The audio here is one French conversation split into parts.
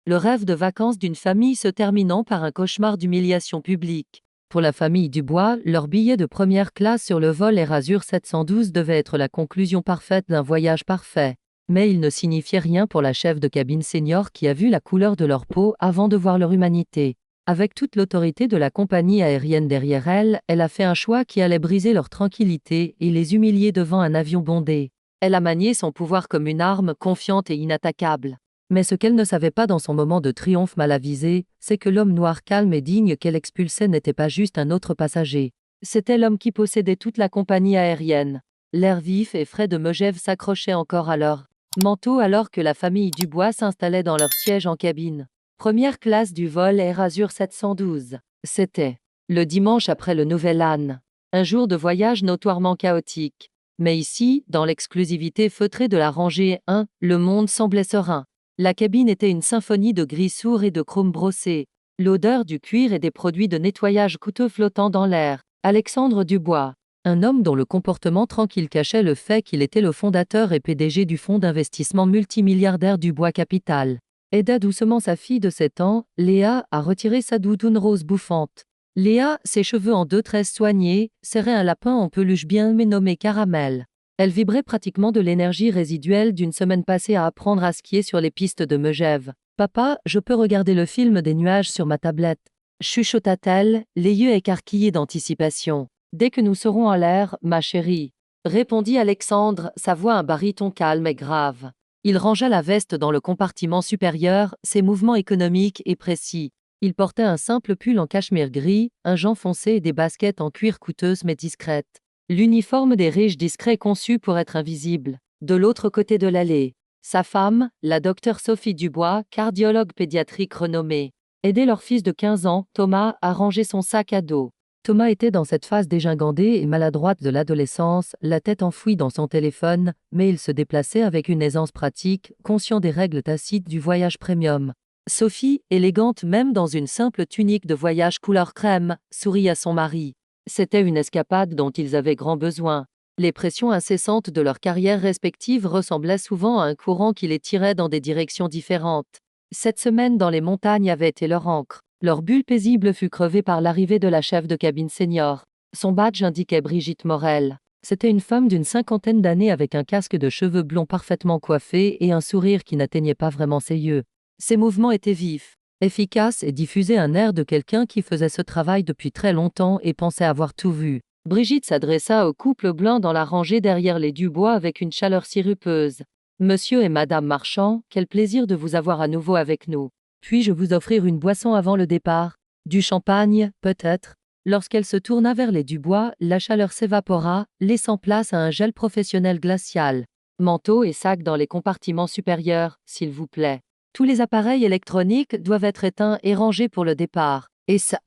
le rêve de vacances d'une famille se terminant par un cauchemar d'humiliation publique. Pour la famille Dubois, leur billet de première classe sur le vol Air Azur 712 devait être la conclusion parfaite d'un voyage parfait. Mais il ne signifiait rien pour la chef de cabine senior qui a vu la couleur de leur peau avant de voir leur humanité. Avec toute l'autorité de la compagnie aérienne derrière elle, elle a fait un choix qui allait briser leur tranquillité et les humilier devant un avion bondé. Elle a manié son pouvoir comme une arme, confiante et inattaquable. Mais ce qu'elle ne savait pas dans son moment de triomphe mal avisé, c'est que l'homme noir calme et digne qu'elle expulsait n'était pas juste un autre passager. C'était l'homme qui possédait toute la compagnie aérienne. L'air vif et frais de Megève s'accrochait encore à leur manteau alors que la famille Dubois s'installait dans leur siège en cabine. Première classe du vol Air Azur 712. C'était le dimanche après le Nouvel An. Un jour de voyage notoirement chaotique. Mais ici, dans l'exclusivité feutrée de la rangée 1, le monde semblait serein. La cabine était une symphonie de gris sourd et de chrome brossé. L'odeur du cuir et des produits de nettoyage coûteux flottant dans l'air. Alexandre Dubois. Un homme dont le comportement tranquille cachait le fait qu'il était le fondateur et PDG du fonds d'investissement multimilliardaire Dubois Capital. Aida doucement sa fille de 7 ans, Léa, à retirer sa doudoune rose bouffante. Léa, ses cheveux en 2 tresses soignés, serrait un lapin en peluche bien nommé Caramel. Elle vibrait pratiquement de l'énergie résiduelle d'une semaine passée à apprendre à skier sur les pistes de Megève. « Papa, je peux regarder le film des nuages sur ma tablette ?» chuchota-t-elle, les yeux écarquillés d'anticipation. « Dès que nous serons en l'air, ma chérie », répondit Alexandre, sa voix un baryton calme et grave. Il rangea la veste dans le compartiment supérieur, ses mouvements économiques et précis. Il portait un simple pull en cachemire gris, un jean foncé et des baskets en cuir coûteuses mais discrètes. L'uniforme des riches discrets conçu pour être invisible. De l'autre côté de l'allée, sa femme, la docteure Sophie Dubois, cardiologue pédiatrique renommée, aidait leur fils de 15 ans, Thomas, à ranger son sac à dos. Thomas était dans cette phase dégingandée et maladroite de l'adolescence, la tête enfouie dans son téléphone, mais il se déplaçait avec une aisance pratique, conscient des règles tacites du voyage premium. Sophie, élégante même dans une simple tunique de voyage couleur crème, sourit à son mari. C'était une escapade dont ils avaient grand besoin. Les pressions incessantes de leurs carrières respectives ressemblaient souvent à un courant qui les tirait dans des directions différentes. Cette semaine dans les montagnes avait été leur ancre. Leur bulle paisible fut crevée par l'arrivée de la chef de cabine senior. Son badge indiquait Brigitte Morel. C'était une femme d'une 50aine d'années avec un casque de cheveux blonds parfaitement coiffé et un sourire qui n'atteignait pas vraiment ses yeux. Ses mouvements étaient vifs, efficaces et diffusaient un air de quelqu'un qui faisait ce travail depuis très longtemps et pensait avoir tout vu. Brigitte s'adressa au couple blanc dans la rangée derrière les Dubois avec une chaleur sirupeuse. « Monsieur et Madame Marchand, quel plaisir de vous avoir à nouveau avec nous. Puis-je vous offrir une boisson avant le départ? Du champagne, peut-être ?» Lorsqu'elle se tourna vers les Dubois, la chaleur s'évapora, laissant place à un gel professionnel glacial. « Manteau et sac dans les compartiments supérieurs, s'il vous plaît. Tous les appareils électroniques doivent être éteints et rangés pour le départ. Et ça,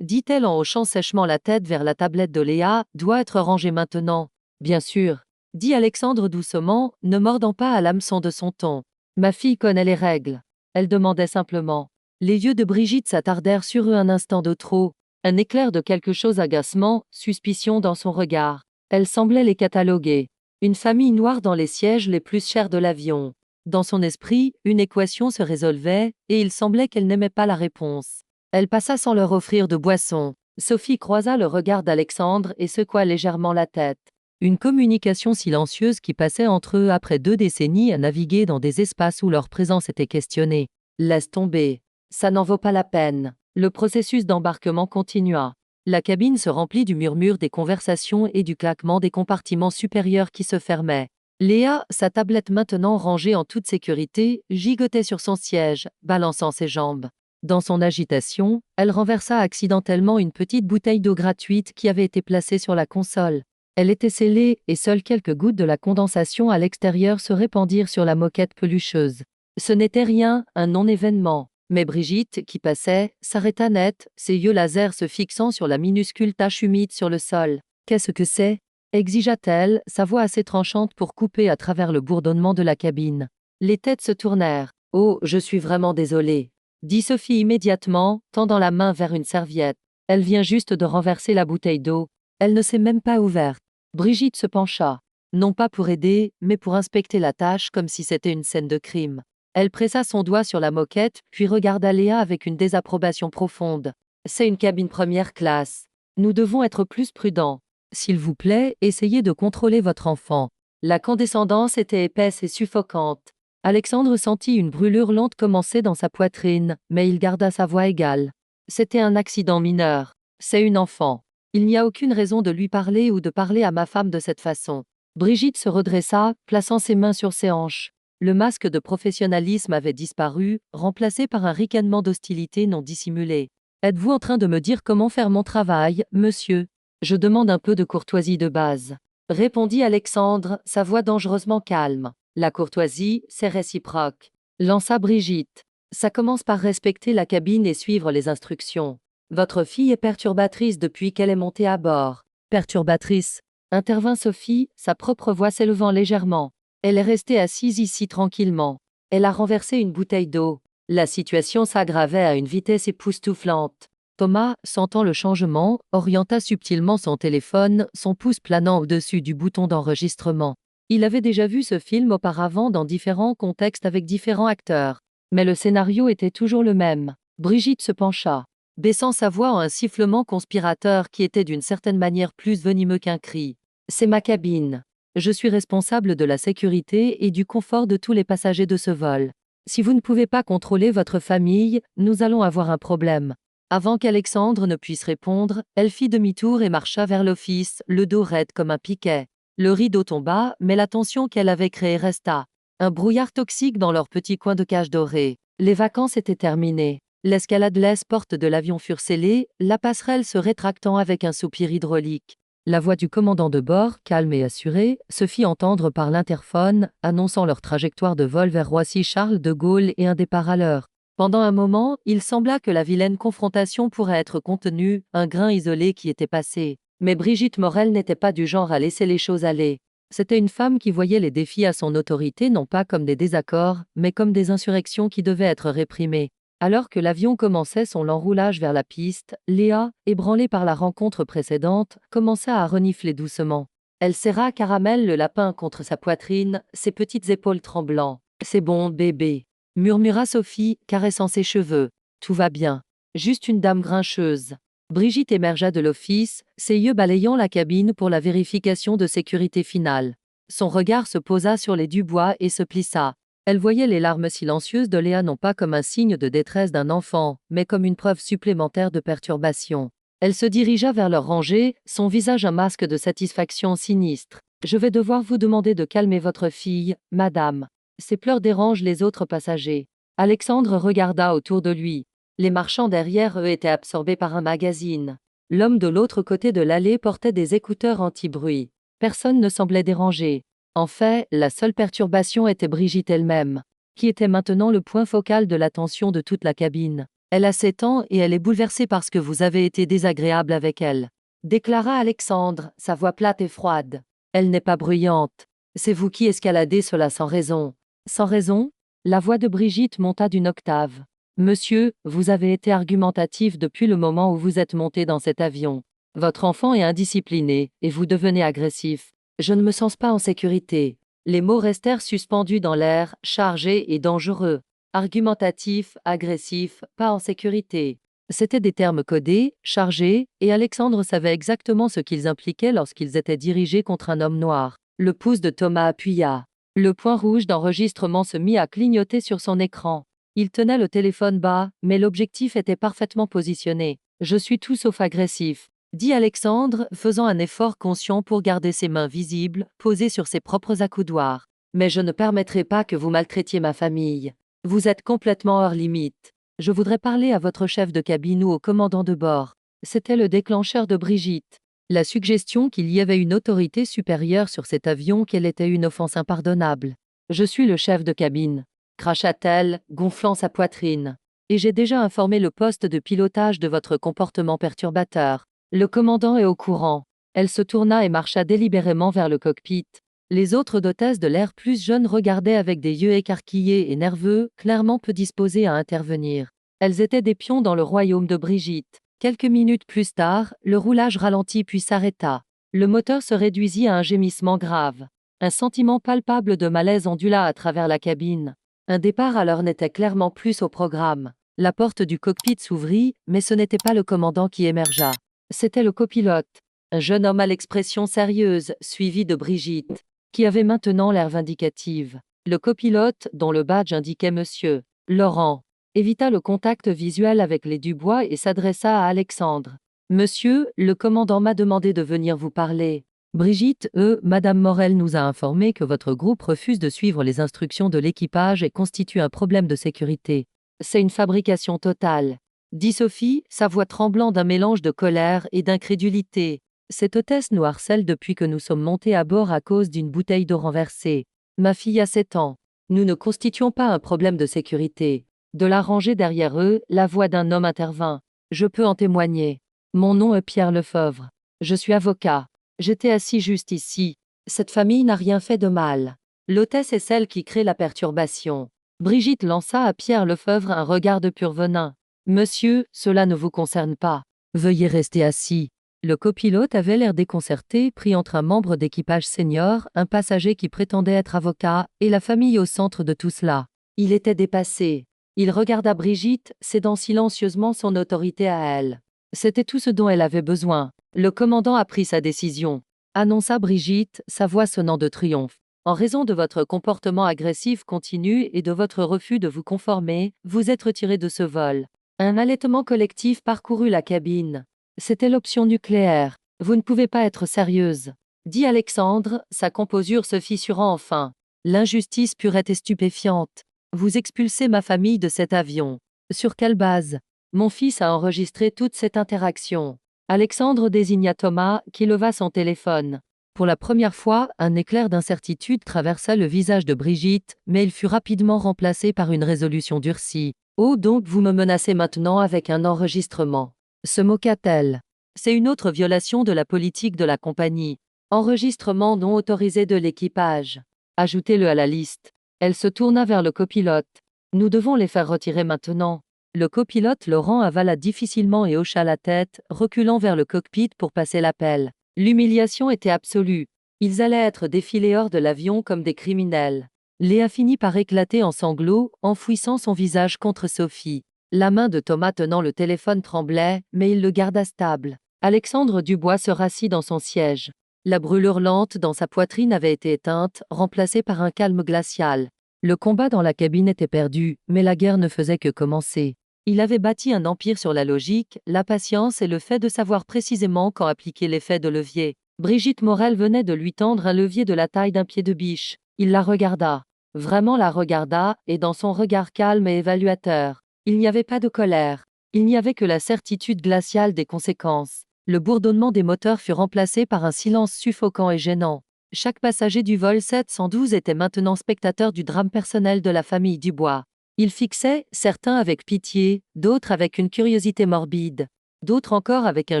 dit-elle en hochant sèchement la tête vers la tablette de Léa, doit être rangé maintenant. Bien sûr, dit Alexandre doucement, ne mordant pas à l'hameçon de son ton. Ma fille connaît les règles. Elle demandait simplement. Les yeux de Brigitte s'attardèrent sur eux un instant de trop. Un éclair de quelque chose agacement, suspicion dans son regard. Elle semblait les cataloguer. Une famille noire dans les sièges les plus chers de l'avion. Dans son esprit, une équation se résolvait, et il semblait qu'elle n'aimait pas la réponse. Elle passa sans leur offrir de boisson. Sophie croisa le regard d'Alexandre et secoua légèrement la tête. Une communication silencieuse qui passait entre eux après 2 décennies à naviguer dans des espaces où leur présence était questionnée. Laisse tomber. Ça n'en vaut pas la peine. Le processus d'embarquement continua. La cabine se remplit du murmure des conversations et du claquement des compartiments supérieurs qui se fermaient. Léa, sa tablette maintenant rangée en toute sécurité, gigotait sur son siège, balançant ses jambes. Dans son agitation, elle renversa accidentellement une petite bouteille d'eau gratuite qui avait été placée sur la console. Elle était scellée et seules quelques gouttes de la condensation à l'extérieur se répandirent sur la moquette pelucheuse. Ce n'était rien, un non-événement. Mais Brigitte, qui passait, s'arrêta net, ses yeux laser se fixant sur la minuscule tache humide sur le sol. « Qu'est-ce que c'est ?» exigea-t-elle, sa voix assez tranchante pour couper à travers le bourdonnement de la cabine. Les têtes se tournèrent. « Oh, je suis vraiment désolée », dit Sophie immédiatement, tendant la main vers une serviette. Elle vient juste de renverser la bouteille d'eau. Elle ne s'est même pas ouverte. Brigitte se pencha. Non pas pour aider, mais pour inspecter la tâche comme si c'était une scène de crime. Elle pressa son doigt sur la moquette, puis regarda Léa avec une désapprobation profonde. C'est une cabine première classe. Nous devons être plus prudents. S'il vous plaît, essayez de contrôler votre enfant. La condescendance était épaisse et suffocante. Alexandre sentit une brûlure lente commencer dans sa poitrine, mais il garda sa voix égale. C'était un accident mineur. C'est une enfant. Il n'y a aucune raison de lui parler ou de parler à ma femme de cette façon. Brigitte se redressa, plaçant ses mains sur ses hanches. Le masque de professionnalisme avait disparu, remplacé par un ricanement d'hostilité non dissimulée. Êtes-vous en train de me dire comment faire mon travail, monsieur? Je demande un peu de courtoisie de base. Répondit Alexandre, sa voix dangereusement calme. La courtoisie, c'est réciproque. Lança Brigitte. Ça commence par respecter la cabine et suivre les instructions. Votre fille est perturbatrice depuis qu'elle est montée à bord. Perturbatrice? Intervint Sophie, sa propre voix s'élevant légèrement. Elle est restée assise ici tranquillement. Elle a renversé une bouteille d'eau. La situation s'aggravait à une vitesse époustouflante. Thomas, sentant le changement, orienta subtilement son téléphone, son pouce planant au-dessus du bouton d'enregistrement. Il avait déjà vu ce film auparavant dans différents contextes avec différents acteurs. Mais le scénario était toujours le même. Brigitte se pencha, baissant sa voix en un sifflement conspirateur qui était d'une certaine manière plus venimeux qu'un cri. C'est ma cabine. Je suis responsable de la sécurité et du confort de tous les passagers de ce vol. Si vous ne pouvez pas contrôler votre famille, nous allons avoir un problème. Avant qu'Alexandre ne puisse répondre, elle fit demi-tour et marcha vers l'office, le dos raide comme un piquet. Le rideau tomba, mais la tension qu'elle avait créée resta. Un brouillard toxique dans leur petit coin de cage dorée. Les vacances étaient terminées. L'escaladeless portes de l'avion furent scellées, la passerelle se rétractant avec un soupir hydraulique. La voix du commandant de bord, calme et assurée, se fit entendre par l'interphone, annonçant leur trajectoire de vol vers Roissy-Charles de Gaulle et un départ à l'heure. Pendant un moment, il sembla que la vilaine confrontation pourrait être contenue, un grain isolé qui était passé. Mais Brigitte Morel n'était pas du genre à laisser les choses aller. C'était une femme qui voyait les défis à son autorité non pas comme des désaccords, mais comme des insurrections qui devaient être réprimées. Alors que l'avion commençait son lent roulage vers la piste, Léa, ébranlée par la rencontre précédente, commença à renifler doucement. Elle serra Caramel le lapin contre sa poitrine, ses petites épaules tremblant. « C'est bon, bébé », murmura Sophie, caressant ses cheveux. « Tout va bien. Juste une dame grincheuse. » Brigitte émergea de l'office, ses yeux balayant la cabine pour la vérification de sécurité finale. Son regard se posa sur les Dubois et se plissa. Elle voyait les larmes silencieuses de Léa non pas comme un signe de détresse d'un enfant, mais comme une preuve supplémentaire de perturbation. Elle se dirigea vers leur rangée, son visage un masque de satisfaction sinistre. « Je vais devoir vous demander de calmer votre fille, madame. Ses pleurs dérangent les autres passagers. » Alexandre regarda autour de lui. Les marchands derrière eux étaient absorbés par un magazine. L'homme de l'autre côté de l'allée portait des écouteurs anti-bruit. Personne ne semblait dérangé. En fait, la seule perturbation était Brigitte elle-même, qui était maintenant le point focal de l'attention de toute la cabine. Elle a 7 ans et elle est bouleversée parce que vous avez été désagréable avec elle, déclara Alexandre, sa voix plate et froide. Elle n'est pas bruyante. C'est vous qui escaladez cela sans raison. Sans raison? La voix de Brigitte monta d'une octave. Monsieur, vous avez été argumentatif depuis le moment où vous êtes monté dans cet avion. Votre enfant est indiscipliné et vous devenez agressif. Je ne me sens pas en sécurité. Les mots restèrent suspendus dans l'air, chargés et dangereux. Argumentatif, agressif, pas en sécurité. C'étaient des termes codés, chargés, et Alexandre savait exactement ce qu'ils impliquaient lorsqu'ils étaient dirigés contre un homme noir. Le pouce de Thomas appuya. Le point rouge d'enregistrement se mit à clignoter sur son écran. Il tenait le téléphone bas, mais l'objectif était parfaitement positionné. « Je suis tout sauf agressif », dit Alexandre, faisant un effort conscient pour garder ses mains visibles, posées sur ses propres accoudoirs. « Mais je ne permettrai pas que vous maltraitiez ma famille. Vous êtes complètement hors limite. Je voudrais parler à votre chef de cabine ou au commandant de bord. » C'était le déclencheur de Brigitte. La suggestion qu'il y avait une autorité supérieure sur cet avion qu'elle était une offense impardonnable. « Je suis le chef de cabine », cracha-t-elle, gonflant sa poitrine. « Et j'ai déjà informé le poste de pilotage de votre comportement perturbateur. Le commandant est au courant. » Elle se tourna et marcha délibérément vers le cockpit. Les autres d'hôtesses de l'air plus jeunes regardaient avec des yeux écarquillés et nerveux, clairement peu disposés à intervenir. Elles étaient des pions dans le royaume de Brigitte. Quelques minutes plus tard, le roulage ralentit puis s'arrêta. Le moteur se réduisit à un gémissement grave. Un sentiment palpable de malaise ondula à travers la cabine. Un départ alors n'était clairement plus au programme. La porte du cockpit s'ouvrit, mais ce n'était pas le commandant qui émergea. C'était le copilote. Un jeune homme à l'expression sérieuse, suivi de Brigitte, qui avait maintenant l'air vindicative. Le copilote, dont le badge indiquait Monsieur Laurent, évita le contact visuel avec les Dubois et s'adressa à Alexandre. Monsieur, le commandant m'a demandé de venir vous parler. Brigitte, Madame Morel nous a informé que votre groupe refuse de suivre les instructions de l'équipage et constitue un problème de sécurité. C'est une fabrication totale, dit Sophie, sa voix tremblant d'un mélange de colère et d'incrédulité. Cette hôtesse nous harcèle depuis que nous sommes montés à bord à cause d'une bouteille d'eau renversée. Ma fille a 7 ans. Nous ne constituons pas un problème de sécurité. De la rangée derrière eux, la voix d'un homme intervint. Je peux en témoigner. Mon nom est Pierre Lefebvre. Je suis avocat. J'étais assis juste ici. Cette famille n'a rien fait de mal. L'hôtesse est celle qui crée la perturbation. Brigitte lança à Pierre Lefebvre un regard de pur venin. Monsieur, cela ne vous concerne pas. Veuillez rester assis. Le copilote avait l'air déconcerté, pris entre un membre d'équipage senior, un passager qui prétendait être avocat, et la famille au centre de tout cela. Il était dépassé. Il regarda Brigitte, cédant silencieusement son autorité à elle. C'était tout ce dont elle avait besoin. Le commandant a pris sa décision, annonça Brigitte, sa voix sonnant de triomphe. En raison de votre comportement agressif continu et de votre refus de vous conformer, vous êtes retiré de ce vol. Un halètement collectif parcourut la cabine. C'était l'option nucléaire. Vous ne pouvez pas être sérieuse, dit Alexandre, sa composure se fissurant enfin. L'injustice pure et stupéfiante. Vous expulsez ma famille de cet avion. Sur quelle base? Mon fils a enregistré toute cette interaction. Alexandre désigna Thomas, qui leva son téléphone. Pour la première fois, un éclair d'incertitude traversa le visage de Brigitte, mais il fut rapidement remplacé par une résolution durcie. Oh, donc vous me menacez maintenant avec un enregistrement. Se moqua-t-elle. C'est une autre violation de la politique de la compagnie. Enregistrement non autorisé de l'équipage. Ajoutez-le à la liste. Elle se tourna vers le copilote. Nous devons les faire retirer maintenant. Le copilote Laurent avala difficilement et hocha la tête, reculant vers le cockpit pour passer l'appel. L'humiliation était absolue. Ils allaient être défilés hors de l'avion comme des criminels. Léa finit par éclater en sanglots, enfouissant son visage contre Sophie. La main de Thomas tenant le téléphone tremblait, mais il le garda stable. Alexandre Dubois se rassit dans son siège. La brûlure lente dans sa poitrine avait été éteinte, remplacée par un calme glacial. Le combat dans la cabine était perdu, mais la guerre ne faisait que commencer. Il avait bâti un empire sur la logique, la patience et le fait de savoir précisément quand appliquer l'effet de levier. Brigitte Morel venait de lui tendre un levier de la taille d'un pied de biche. Il la regarda. Vraiment la regarda, et dans son regard calme et évaluateur, il n'y avait pas de colère. Il n'y avait que la certitude glaciale des conséquences. Le bourdonnement des moteurs fut remplacé par un silence suffocant et gênant. Chaque passager du vol 712 était maintenant spectateur du drame personnel de la famille Dubois. Ils fixaient, certains avec pitié, d'autres avec une curiosité morbide, d'autres encore avec un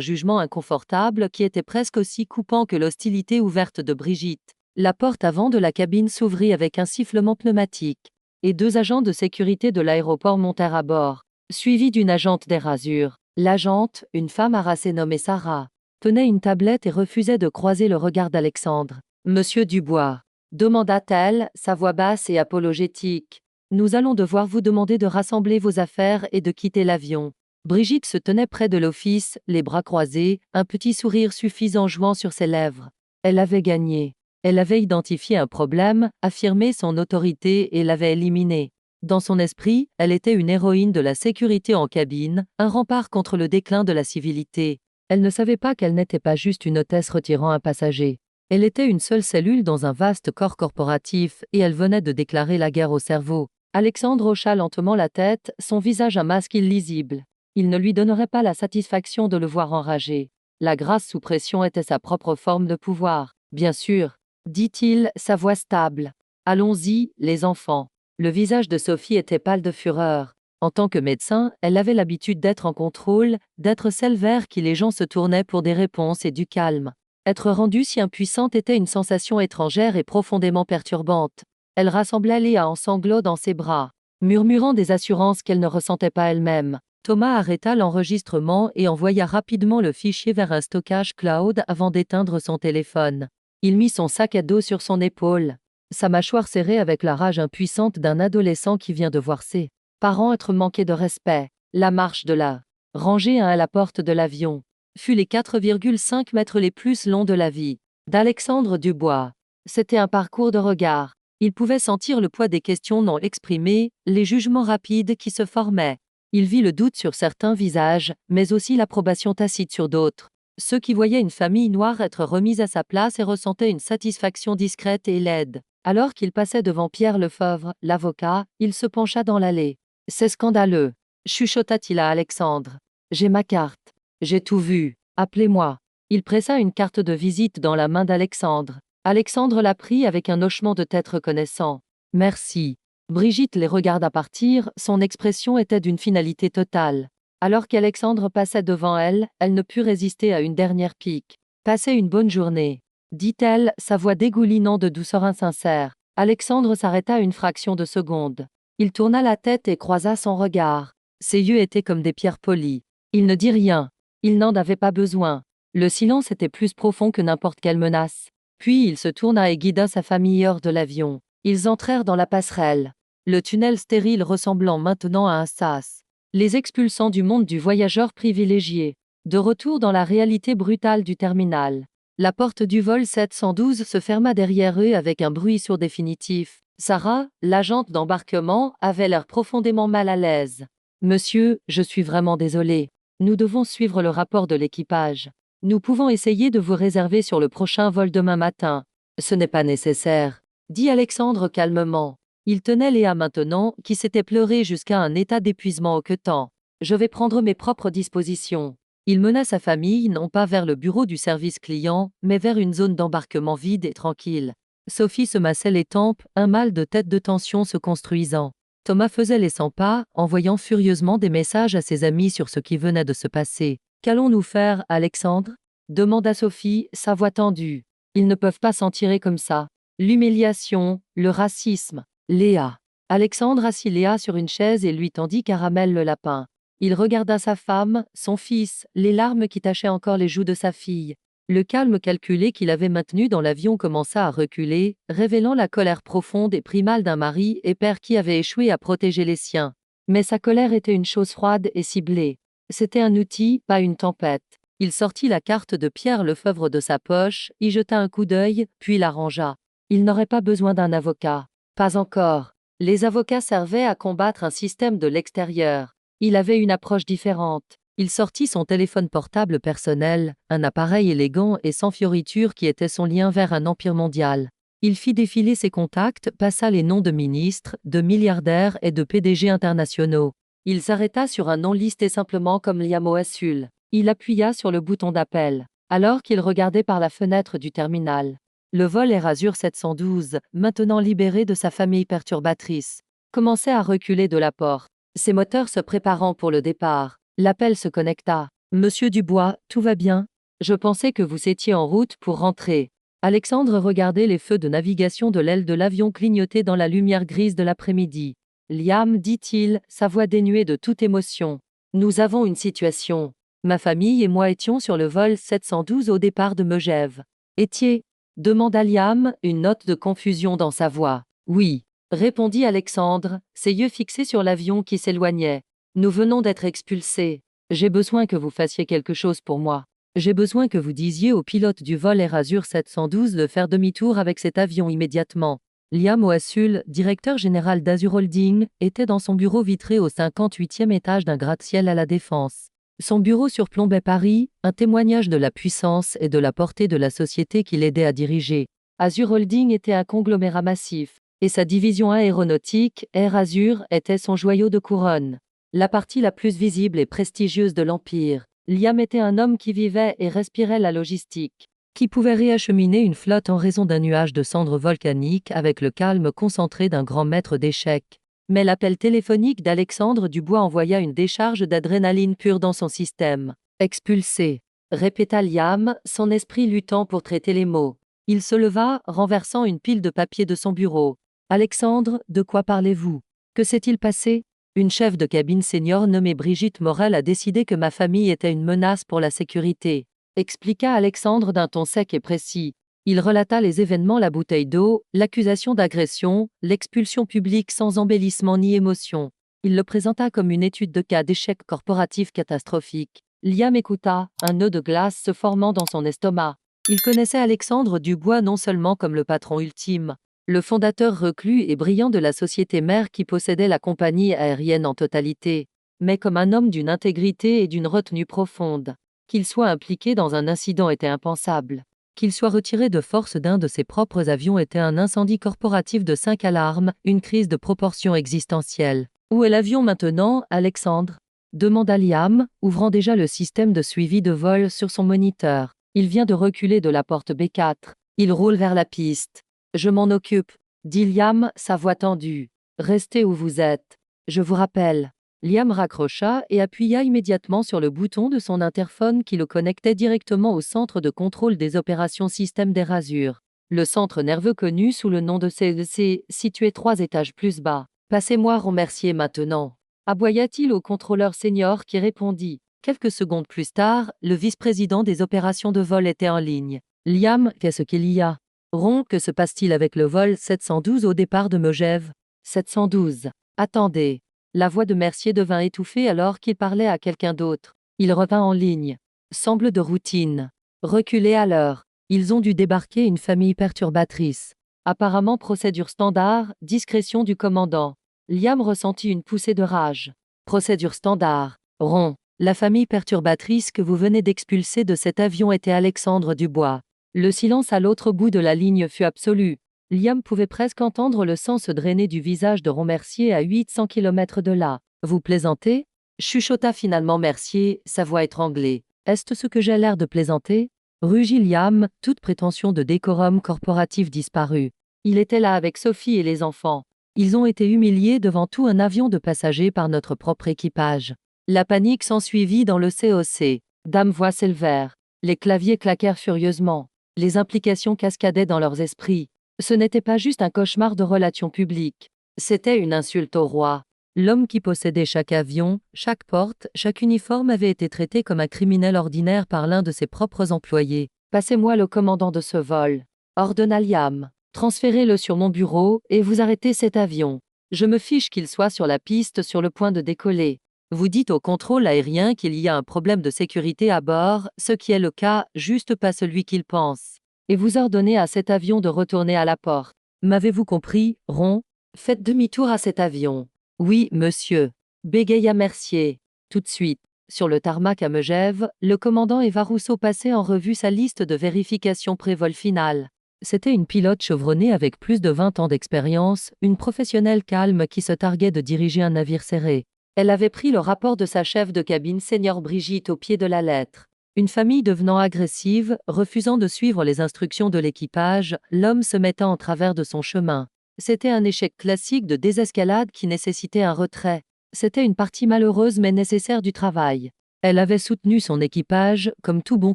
jugement inconfortable qui était presque aussi coupant que l'hostilité ouverte de Brigitte. La porte avant de la cabine s'ouvrit avec un sifflement pneumatique, et 2 agents de sécurité de l'aéroport montèrent à bord, suivis d'une agente d'Air Azur. L'agente, une femme harassée nommée Sarah, tenait une tablette et refusait de croiser le regard d'Alexandre. Monsieur Dubois, demanda-t-elle, sa voix basse et apologétique. Nous allons devoir vous demander de rassembler vos affaires et de quitter l'avion. Brigitte se tenait près de l'office, les bras croisés, un petit sourire suffisant jouant sur ses lèvres. Elle avait gagné. Elle avait identifié un problème, affirmé son autorité et l'avait éliminé. Dans son esprit, elle était une héroïne de la sécurité en cabine, un rempart contre le déclin de la civilité. Elle ne savait pas qu'elle n'était pas juste une hôtesse retirant un passager. Elle était une seule cellule dans un vaste corps corporatif et elle venait de déclarer la guerre au cerveau. Alexandre hocha lentement la tête, son visage un masque illisible. Il ne lui donnerait pas la satisfaction de le voir enragé. La grâce sous pression était sa propre forme de pouvoir. Bien sûr, dit-il, sa voix stable. Allons-y, les enfants. Le visage de Sophie était pâle de fureur. En tant que médecin, elle avait l'habitude d'être en contrôle, d'être celle vers qui les gens se tournaient pour des réponses et du calme. Être rendue si impuissante était une sensation étrangère et profondément perturbante. Elle rassembla Léa en sanglots dans ses bras, murmurant des assurances qu'elle ne ressentait pas elle-même. Thomas arrêta l'enregistrement et envoya rapidement le fichier vers un stockage cloud avant d'éteindre son téléphone. Il mit son sac à dos sur son épaule. sa mâchoire serrée avec la rage impuissante d'un adolescent qui vient de voir ses parents être manqués de respect. La marche de la rangée 1 à la porte de l'avion fut les 4,5 mètres les plus longs de la vie d'Alexandre Dubois. C'était un parcours de regard. Il pouvait sentir le poids des questions non exprimées, les jugements rapides qui se formaient. Il vit le doute sur certains visages, mais aussi l'approbation tacite sur d'autres. Ceux qui voyaient une famille noire être remise à sa place et ressentaient une satisfaction discrète et laide. Alors qu'il passait devant Pierre Lefebvre, l'avocat, il se pencha dans l'allée. « C'est scandaleux !» chuchota-t-il à Alexandre. « J'ai ma carte. J'ai tout vu. Appelez-moi. » Il pressa une carte de visite dans la main d'Alexandre. Alexandre la prit avec un hochement de tête reconnaissant. « Merci. » Brigitte les regarda partir, son expression était d'une finalité totale. Alors qu'Alexandre passait devant elle, elle ne put résister à une dernière pique. « Passez une bonne journée, » dit-elle, sa voix dégoulinant de douceur insincère. Alexandre s'arrêta une fraction de seconde. Il tourna la tête et croisa son regard. Ses yeux étaient comme des pierres polies. Il ne dit rien. Il n'en avait pas besoin. Le silence était plus profond que n'importe quelle menace. Puis il se tourna et guida sa famille hors de l'avion. Ils entrèrent dans la passerelle. Le tunnel stérile ressemblant maintenant à un sas. Les expulsant du monde du voyageur privilégié. De retour dans la réalité brutale du terminal. La porte du vol 712 se ferma derrière eux avec un bruit sourd définitif. Sarah, l'agente d'embarquement, avait l'air profondément mal à l'aise. « Monsieur, je suis vraiment désolée. Nous devons suivre le rapport de l'équipage. Nous pouvons essayer de vous réserver sur le prochain vol demain matin. »« Ce n'est pas nécessaire, » dit Alexandre calmement. Il tenait Léa maintenant, qui s'était pleurée jusqu'à un état d'épuisement hoquetant. « Je vais prendre mes propres dispositions. » Il mena sa famille non pas vers le bureau du service client, mais vers une zone d'embarquement vide et tranquille. Sophie se massait les tempes, un mal de tête de tension se construisant. Thomas faisait les 100 pas, envoyant furieusement des messages à ses amis sur ce qui venait de se passer. « Qu'allons-nous faire, Alexandre ?» demanda Sophie, sa voix tendue. « Ils ne peuvent pas s'en tirer comme ça. L'humiliation, le racisme. » Léa. Alexandre assit Léa sur une chaise et lui tendit Caramel le lapin. Il regarda sa femme, son fils, les larmes qui tachaient encore les joues de sa fille. Le calme calculé qu'il avait maintenu dans l'avion commença à reculer, révélant la colère profonde et primale d'un mari et père qui avait échoué à protéger les siens. Mais sa colère était une chose froide et ciblée. C'était un outil, pas une tempête. Il sortit la carte de Pierre Lefebvre de sa poche, y jeta un coup d'œil, puis la rangea. Il n'aurait pas besoin d'un avocat. Pas encore. Les avocats servaient à combattre un système de l'extérieur. Il avait une approche différente. Il sortit son téléphone portable personnel, un appareil élégant et sans fioritures qui était son lien vers un empire mondial. Il fit défiler ses contacts, passa les noms de ministres, de milliardaires et de PDG internationaux. Il s'arrêta sur un nom listé simplement comme Liam Oassul. Il appuya sur le bouton d'appel, alors qu'il regardait par la fenêtre du terminal. Le vol Air Azur 712, maintenant libéré de sa famille perturbatrice, commençait à reculer de la porte. Ses moteurs se préparant pour le départ. L'appel se connecta. « Monsieur Dubois, tout va bien? Je pensais que vous étiez en route pour rentrer. » Alexandre regardait les feux de navigation de l'aile de l'avion clignoter dans la lumière grise de l'après-midi. « Liam, dit-il, sa voix dénuée de toute émotion. Nous avons une situation. Ma famille et moi étions sur le vol 712 au départ de Megève. »« Étiez ?» demanda Liam, une note de confusion dans sa voix. « Oui, » répondit Alexandre, ses yeux fixés sur l'avion qui s'éloignait. Nous venons d'être expulsés. J'ai besoin que vous fassiez quelque chose pour moi. J'ai besoin que vous disiez au pilote du vol Air Azur 712 de faire demi-tour avec cet avion immédiatement. Liam Oassul, directeur général d'Azur Holding, était dans son bureau vitré au 58e étage d'un gratte-ciel à la Défense. Son bureau surplombait Paris, un témoignage de la puissance et de la portée de la société qu'il aidait à diriger. Azur Holding était un conglomérat massif, et sa division aéronautique, Air Azur, était son joyau de couronne. La partie la plus visible et prestigieuse de l'Empire. Liam était un homme qui vivait et respirait la logistique, qui pouvait réacheminer une flotte en raison d'un nuage de cendres volcaniques avec le calme concentré d'un grand maître d'échecs. Mais l'appel téléphonique d'Alexandre Dubois envoya une décharge d'adrénaline pure dans son système. « Expulsé », répéta Liam, son esprit luttant pour traiter les mots. Il se leva, renversant une pile de papier de son bureau. « Alexandre, de quoi parlez-vous? Que s'est-il passé ? » Une chef de cabine senior nommée Brigitte Morel a décidé que ma famille était une menace pour la sécurité, expliqua Alexandre d'un ton sec et précis. Il relata les événements, la bouteille d'eau, l'accusation d'agression, l'expulsion publique sans embellissement ni émotion. Il le présenta comme une étude de cas d'échec corporatif catastrophique. Liam écouta, un nœud de glace se formant dans son estomac. Il connaissait Alexandre Dubois non seulement comme le patron ultime, le fondateur reclus et brillant de la société mère qui possédait la compagnie aérienne en totalité, mais comme un homme d'une intégrité et d'une retenue profonde. Qu'il soit impliqué dans un incident était impensable. Qu'il soit retiré de force d'un de ses propres avions était un incendie corporatif de 5 alarmes, une crise de proportions existentielles. Où est l'avion maintenant, Alexandre ? Demanda Liam, ouvrant déjà le système de suivi de vol sur son moniteur. Il vient de reculer de la porte B4. Il roule vers la piste. Je m'en occupe, dit Liam, sa voix tendue. Restez où vous êtes. Je vous rappelle. Liam raccrocha et appuya immédiatement sur le bouton de son interphone qui le connectait directement au centre de contrôle des opérations système d'Air Azur. Le centre nerveux connu sous le nom de CLC, situé 3 étages plus bas. Passez-moi Ron Mercier maintenant, aboya-t-il au contrôleur senior qui répondit. Quelques secondes plus tard, le vice-président des opérations de vol était en ligne. Liam, qu'est-ce qu'il y a ? Ron, que se passe-t-il avec le vol 712 au départ de Megève ? 712. Attendez. La voix de Mercier devint étouffée alors qu'il parlait à quelqu'un d'autre. Il revint en ligne. Semble de routine. Reculez à l'heure. Ils ont dû débarquer une famille perturbatrice. Apparemment procédure standard, discrétion du commandant. Liam ressentit une poussée de rage. Procédure standard. Ron. La famille perturbatrice que vous venez d'expulser de cet avion était Alexandre Dubois. Le silence à l'autre bout de la ligne fut absolu. Liam pouvait presque entendre le sang se drainer du visage de Ron Mercier à 800 km de là. Vous plaisantez ? Chuchota finalement Mercier, sa voix étranglée. Est-ce ce que j'ai l'air de plaisanter ? Rugit Liam, toute prétention de décorum corporatif disparue. Il était là avec Sophie et les enfants. Ils ont été humiliés devant tout un avion de passagers par notre propre équipage. La panique s'ensuivit dans le COC. Dame voix s'élevèrent. Les claviers claquèrent furieusement. Les implications cascadaient dans leurs esprits. Ce n'était pas juste un cauchemar de relations publiques. C'était une insulte au roi. L'homme qui possédait chaque avion, chaque porte, chaque uniforme avait été traité comme un criminel ordinaire par l'un de ses propres employés. Passez-moi le commandant de ce vol, ordonna Liam. Transférez-le sur mon bureau et vous arrêtez cet avion. Je me fiche qu'il soit sur la piste sur le point de décoller. Vous dites au contrôle aérien qu'il y a un problème de sécurité à bord, ce qui est le cas, juste pas celui qu'il pense. Et vous ordonnez à cet avion de retourner à la porte. M'avez-vous compris, Ron ? Faites demi-tour à cet avion. Oui, monsieur. Bégaya Mercier. Tout de suite. Sur le tarmac à Megève, le commandant Eva Rousseau passait en revue sa liste de vérification pré-vol final. C'était une pilote chevronnée avec plus de 20 ans d'expérience, une professionnelle calme qui se targuait de diriger un navire serré. Elle avait pris le rapport de sa chef de cabine senior Brigitte au pied de la lettre. Une famille devenant agressive, refusant de suivre les instructions de l'équipage, l'homme se mettant en travers de son chemin. C'était un échec classique de désescalade qui nécessitait un retrait. C'était une partie malheureuse mais nécessaire du travail. Elle avait soutenu son équipage, comme tout bon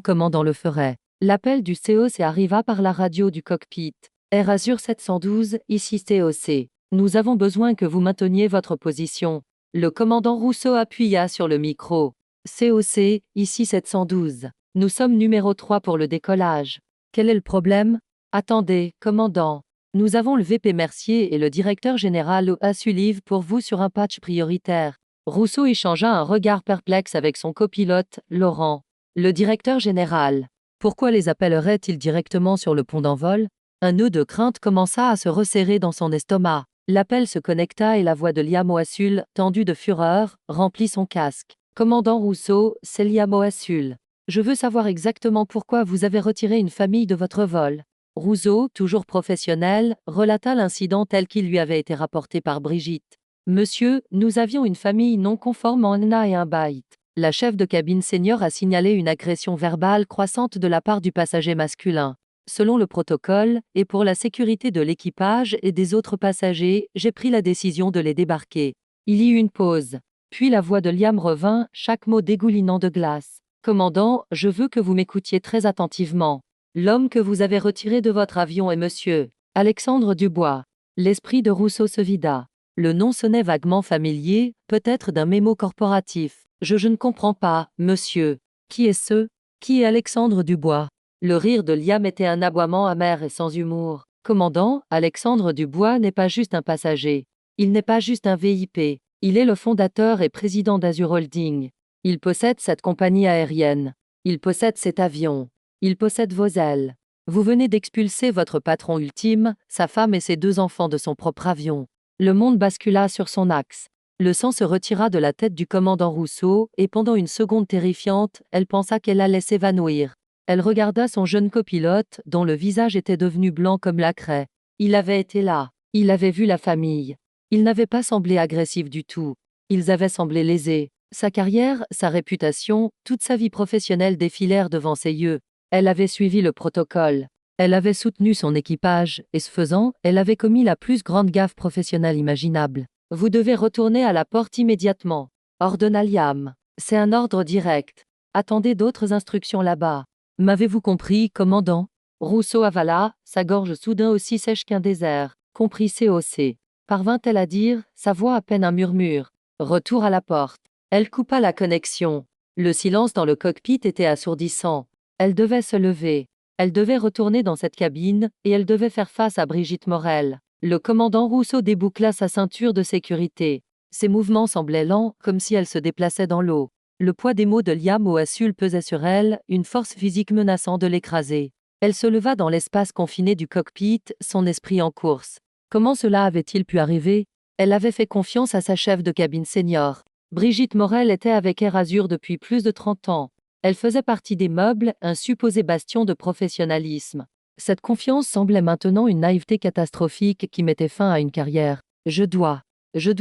commandant le ferait. L'appel du COC arriva par la radio du cockpit. Air Azur 712, ici COC. Nous avons besoin que vous mainteniez votre position. Le commandant Rousseau appuya sur le micro. COC, ici 712. Nous sommes numéro 3 pour le décollage. Quel est le problème ? Attendez, commandant. Nous avons le VP Mercier et le directeur général à Sullive pour vous sur un patch prioritaire. Rousseau échangea un regard perplexe avec son copilote, Laurent. Le directeur général. Pourquoi les appellerait-il directement sur le pont d'envol ? Un nœud de crainte commença à se resserrer dans son estomac. L'appel se connecta et la voix de Liam Oassul, tendue de fureur, remplit son casque. Commandant Rousseau, c'est Liam Oassul. Je veux savoir exactement pourquoi vous avez retiré une famille de votre vol. Rousseau, toujours professionnel, relata l'incident tel qu'il lui avait été rapporté par Brigitte. Monsieur, nous avions une famille non conforme en NA et un byte. La chef de cabine senior a signalé une agression verbale croissante de la part du passager masculin. Selon le protocole, et pour la sécurité de l'équipage et des autres passagers, j'ai pris la décision de les débarquer. Il y eut une pause. Puis la voix de Liam revint, chaque mot dégoulinant de glace. Commandant, je veux que vous m'écoutiez très attentivement. L'homme que vous avez retiré de votre avion est monsieur Alexandre Dubois. L'esprit de Rousseau se vida. Le nom sonnait vaguement familier, peut-être d'un mémo corporatif. Je ne comprends pas, monsieur. Qui est ce ? Qui est Alexandre Dubois ? Le rire de Liam était un aboiement amer et sans humour. Commandant, Alexandre Dubois n'est pas juste un passager. Il n'est pas juste un VIP. Il est le fondateur et président d'Azur Holding. Il possède cette compagnie aérienne. Il possède cet avion. Il possède vos ailes. Vous venez d'expulser votre patron ultime, sa femme et ses 2 enfants de son propre avion. Le monde bascula sur son axe. Le sang se retira de la tête du commandant Rousseau, et pendant une seconde terrifiante, elle pensa qu'elle allait s'évanouir. Elle regarda son jeune copilote, dont le visage était devenu blanc comme la craie. Il avait été là. Il avait vu la famille. Il n'avait pas semblé agressif du tout. Ils avaient semblé lésés. Sa carrière, sa réputation, toute sa vie professionnelle défilèrent devant ses yeux. Elle avait suivi le protocole. Elle avait soutenu son équipage, et ce faisant, elle avait commis la plus grande gaffe professionnelle imaginable. Vous devez retourner à la porte immédiatement, ordonna Liam. C'est un ordre direct. Attendez d'autres instructions là-bas. M'avez-vous compris, commandant? Rousseau avala, sa gorge soudain aussi sèche qu'un désert. Compris COC. Parvint-elle à dire, sa voix à peine un murmure. Retour à la porte. Elle coupa la connexion. Le silence dans le cockpit était assourdissant. Elle devait se lever. Elle devait retourner dans cette cabine, et elle devait faire face à Brigitte Morel. Le commandant Rousseau déboucla sa ceinture de sécurité. Ses mouvements semblaient lents, comme si elle se déplaçait dans l'eau. Le poids des mots de Liam Oassul pesait sur elle, une force physique menaçant de l'écraser. Elle se leva dans l'espace confiné du cockpit, son esprit en course. Comment cela avait-il pu arriver? Elle avait fait confiance à sa chef de cabine senior. Brigitte Morel était avec Air Azur depuis plus de 30 ans. Elle faisait partie des meubles, un supposé bastion de professionnalisme. Cette confiance semblait maintenant une naïveté catastrophique qui mettait fin à une carrière. Je dois